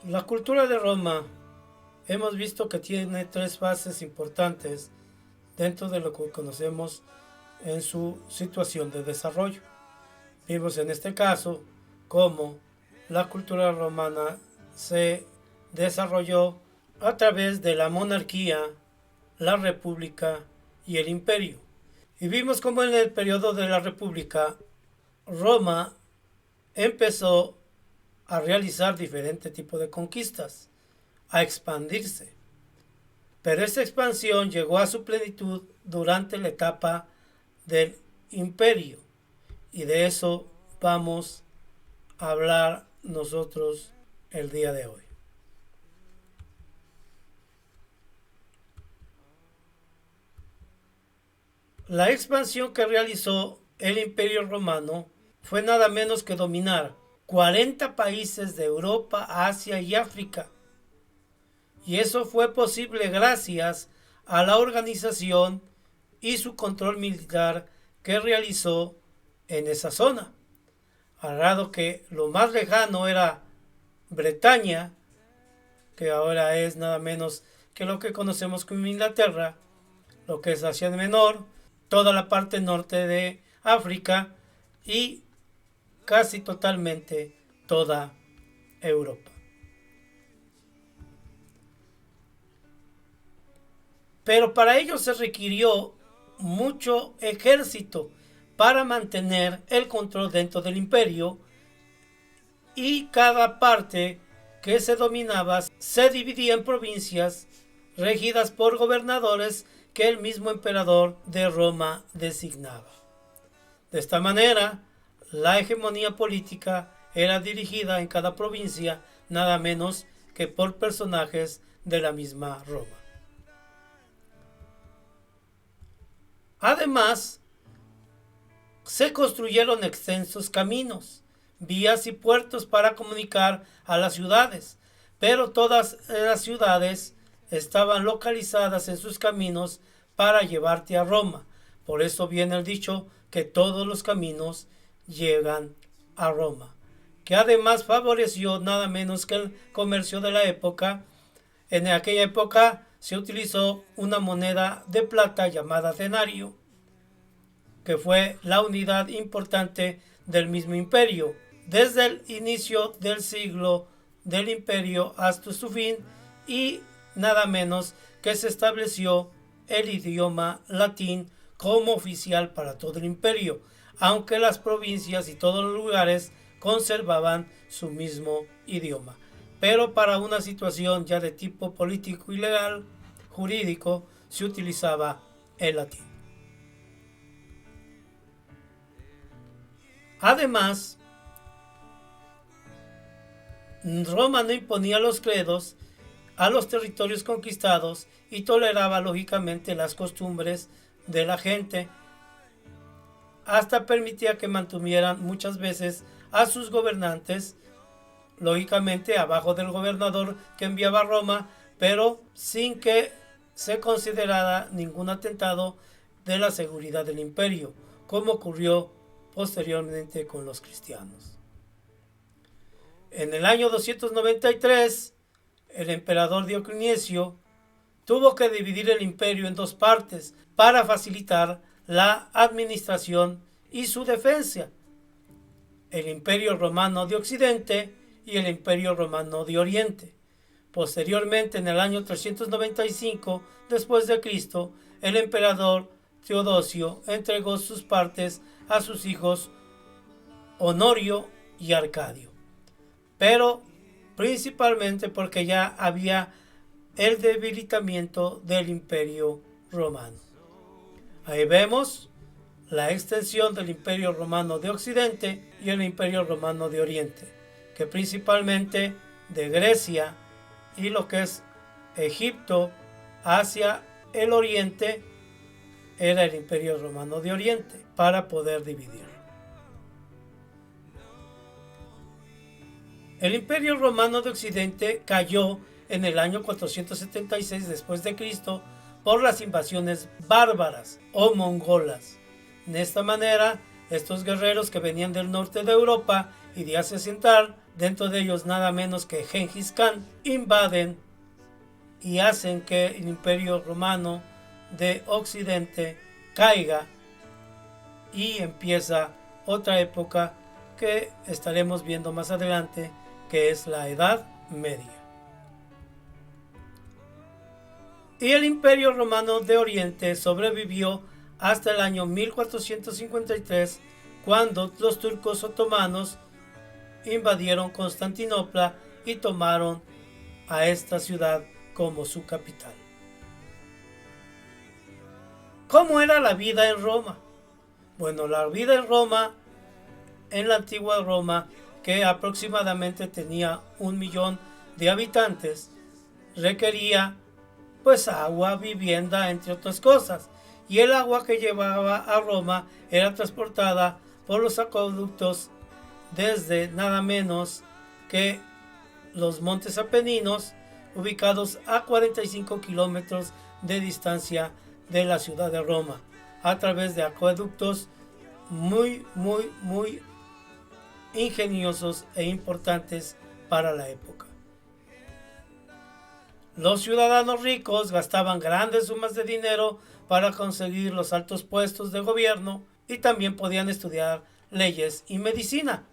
La cultura de Roma hemos visto que tiene tres fases importantes dentro de lo que conocemos en su situación de desarrollo. Vimos en este caso cómo la cultura romana se desarrolló a través de la monarquía, la república y el imperio. Y vimos cómo en el periodo de la república Roma empezó a realizar diferentes tipos de conquistas, a expandirse. Pero esta expansión llegó a su plenitud durante la etapa del imperio. Y de eso vamos a hablar nosotros el día de hoy. La expansión que realizó el Imperio Romano fue nada menos que dominar 40 países de Europa, Asia y África. Y eso fue posible gracias a la organización y su control militar que realizó en esa zona. Al grado que lo más lejano era Bretaña, que ahora es nada menos que lo que conocemos como Inglaterra, lo que es Asia Menor, toda la parte norte de África y casi totalmente toda Europa. Pero para ello se requirió mucho ejército para mantener el control dentro del imperio, y cada parte que se dominaba se dividía en provincias regidas por gobernadores que el mismo emperador de Roma designaba. De esta manera, la hegemonía política era dirigida en cada provincia nada menos que por personajes de la misma Roma. Además, se construyeron extensos caminos, vías y puertos para comunicar a las ciudades, pero todas las ciudades estaban localizadas en sus caminos para llevarte a Roma. Por eso viene el dicho que todos los caminos llegan a Roma, que además favoreció nada menos que el comercio de la época. En aquella época se utilizó una moneda de plata llamada denario, que fue la unidad importante del mismo imperio, desde el inicio del siglo del imperio hasta su fin, y nada menos que se estableció el idioma latín como oficial para todo el imperio, aunque las provincias y todos los lugares conservaban su mismo idioma. Pero para una situación ya de tipo político y legal, jurídico, se utilizaba el latín. Además, Roma no imponía los credos a los territorios conquistados y toleraba lógicamente las costumbres de la gente. Hasta permitía que mantuvieran muchas veces a sus gobernantes, lógicamente abajo del gobernador que enviaba a Roma, pero sin que se considerara ningún atentado de la seguridad del imperio, como ocurrió posteriormente con los cristianos. En el año 293, el emperador Diocleciano tuvo que dividir el imperio en dos partes para facilitar la administración y su defensa: el imperio romano de Occidente y el imperio romano de Oriente. Posteriormente, en el año 395 después de Cristo, el emperador Teodosio entregó sus partes a sus hijos Honorio y Arcadio, pero principalmente porque ya había el debilitamiento del imperio romano. Ahí vemos la extensión del imperio romano de Occidente y el imperio romano de Oriente, que principalmente de Grecia y lo que es Egipto hacia el oriente era el imperio romano de Oriente, para poder dividirlo. El imperio romano de Occidente cayó en el año 476 después de Cristo por las invasiones bárbaras o mongolas. De esta manera, estos guerreros que venían del norte de Europa y de Asia Central, dentro de ellos nada menos que Gengis Khan, invaden y hacen que el Imperio Romano de Occidente caiga y empieza otra época que estaremos viendo más adelante, que es la Edad Media. Y el Imperio Romano de Oriente sobrevivió hasta el año 1453, cuando los turcos otomanos invadieron Constantinopla y tomaron a esta ciudad como su capital. ¿Cómo era la vida en Roma? Bueno, la vida en Roma, en la antigua Roma, que aproximadamente tenía 1 millón de habitantes, requería pues agua, vivienda, entre otras cosas. Y el agua que llevaba a Roma era transportada por los acueductos desde nada menos que los Montes Apeninos, ubicados a 45 kilómetros de distancia de la ciudad de Roma, a través de acueductos muy ingeniosos e importantes para la época. Los ciudadanos ricos gastaban grandes sumas de dinero para conseguir los altos puestos de gobierno y también podían estudiar leyes y medicina.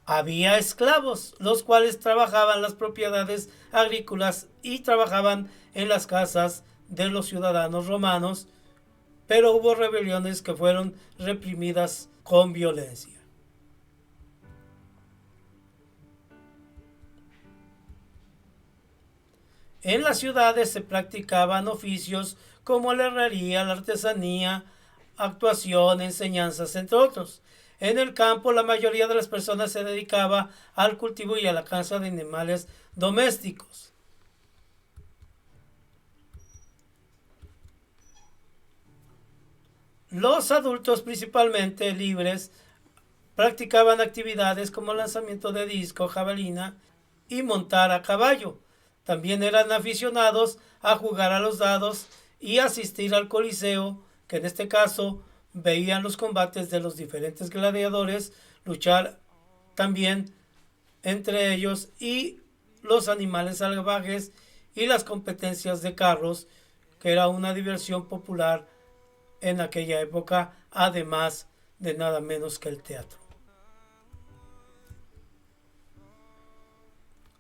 Había esclavos, los cuales trabajaban las propiedades agrícolas y trabajaban en las casas de los ciudadanos romanos, pero hubo rebeliones que fueron reprimidas con violencia. En las ciudades se practicaban oficios como la herrería, la artesanía, actuación, enseñanzas, entre otros. En el campo, la mayoría de las personas se dedicaba al cultivo y a la caza de animales domésticos. Los adultos, principalmente libres, practicaban actividades como lanzamiento de disco, jabalina y montar a caballo. También eran aficionados a jugar a los dados y asistir al Coliseo, que en este caso veían los combates de los diferentes gladiadores, luchar también entre ellos y los animales salvajes y las competencias de carros, que era una diversión popular en aquella época, además de nada menos que el teatro.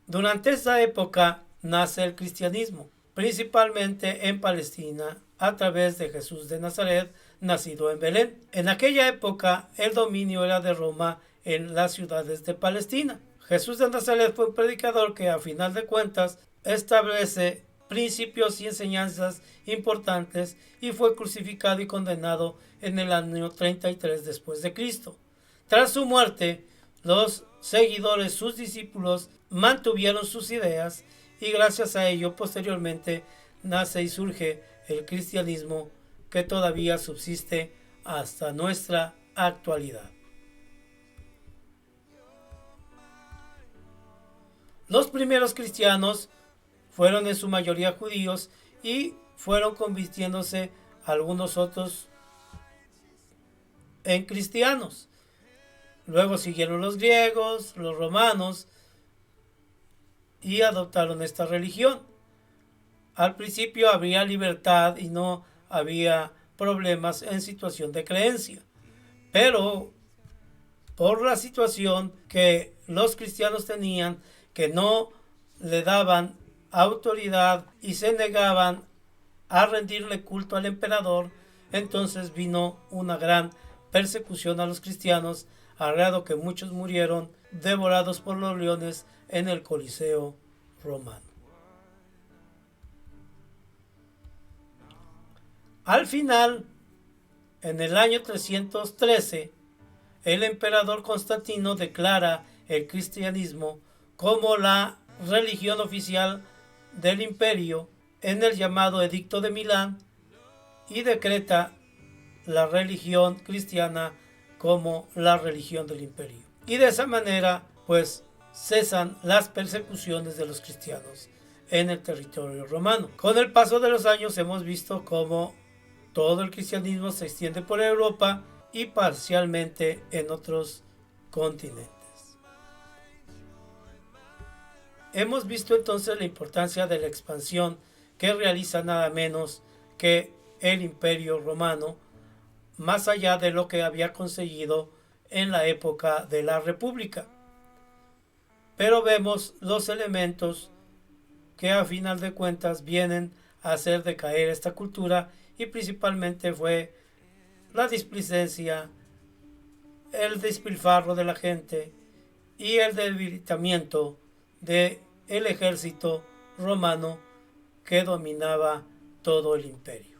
Durante esta época nace el cristianismo, principalmente en Palestina, a través de Jesús de Nazaret, nacido en Belén. En aquella época, el dominio era de Roma en las ciudades de Palestina. Jesús de Nazaret fue un predicador que, a final de cuentas, establece principios y enseñanzas importantes y fue crucificado y condenado en el año 33 después de Cristo. Tras su muerte, los seguidores, sus discípulos, mantuvieron sus ideas y gracias a ello posteriormente nace y surge el cristianismo, que todavía subsiste hasta nuestra actualidad. Los primeros cristianos fueron en su mayoría judíos y fueron convirtiéndose algunos otros en cristianos. Luego siguieron los griegos, los romanos y adoptaron esta religión. Al principio había libertad y no había problemas en situación de creencia, pero por la situación que los cristianos tenían, que no le daban autoridad y se negaban a rendirle culto al emperador, entonces vino una gran persecución a los cristianos, al grado que muchos murieron devorados por los leones en el Coliseo romano. Al final, en el año 313, el emperador Constantino declara el cristianismo como la religión oficial del imperio en el llamado Edicto de Milán y decreta la religión cristiana como la religión del imperio. Y de esa manera, pues, cesan las persecuciones de los cristianos en el territorio romano. Con el paso de los años hemos visto cómo todo el cristianismo se extiende por Europa y parcialmente en otros continentes. Hemos visto entonces la importancia de la expansión que realiza nada menos que el Imperio Romano, más allá de lo que había conseguido en la época de la República. Pero vemos los elementos que a final de cuentas vienen a hacer decaer esta cultura, y principalmente fue la displicencia, el despilfarro de la gente y el debilitamiento del ejército romano que dominaba todo el imperio.